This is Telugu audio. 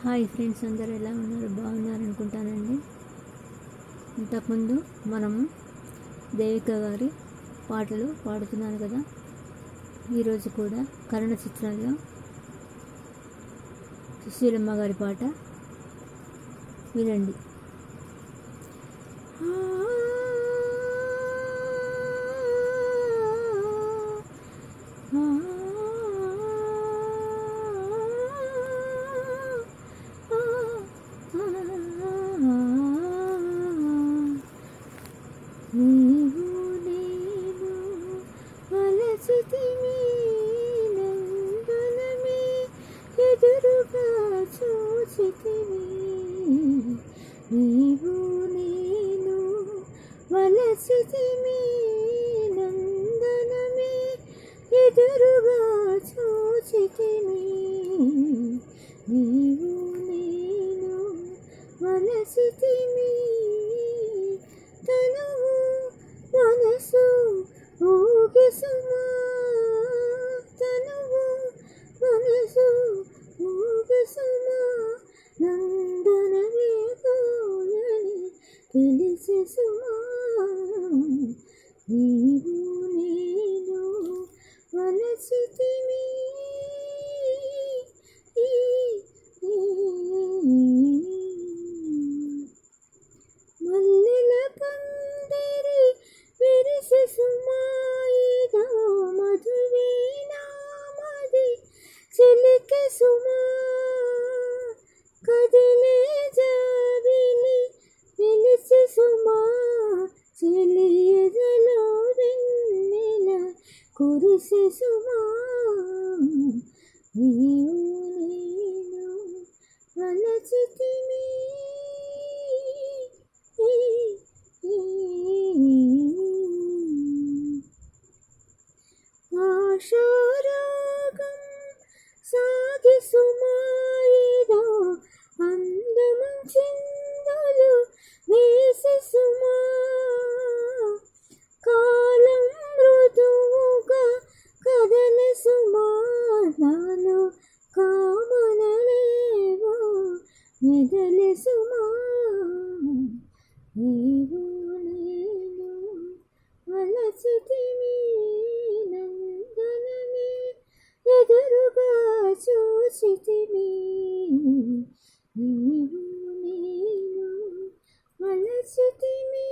హాయ్ ఫ్రెండ్స్, అందరూ ఎలా ఉన్నారు? బాగున్నారు అనుకుంటానండి. ఇంతకుముందు మనము దేవిక గారి పాటలు పాడుతున్నాను కదా, ఈరోజు కూడా కరుణ చిత్రంలో సుశీలమ్మ గారి పాట వినండి. నీవు నేను వలచితిమి నందనమే ఎదురుగా చూచితిమి. నీవు నేను వలచితిమి నందనమే ఎదురుగా చూచితిమి. నీవు నేను వలచితిమి తనువు మనసు ఊగిసుమా, తనువు మనసు ఊగిసుమా, నందనమే కోయని తెలిసి సుమా. నీవు నేను వలచితిమి మల్లెల పందిరి విరిసి సుమాయిదో మధువీనామది చిలికి సుమా. కదిలే జాబిలి పిలిచి సుమా, చెలియదలో వెన్నెల కురిసి సుమా. నీవు నేను వలచితిమి ఆశారాగం సాగి సుమాయిదో అందము చిందలు వేసి సుమా. కాలం మృదువుగా కదలి సుమా, నాలో కామనలేవో మెదలి సుమా. నీవు నేను వలచితిమి నందనమే ఎదురుగా చూచితిమి. నీవు నేను వలచితిమి.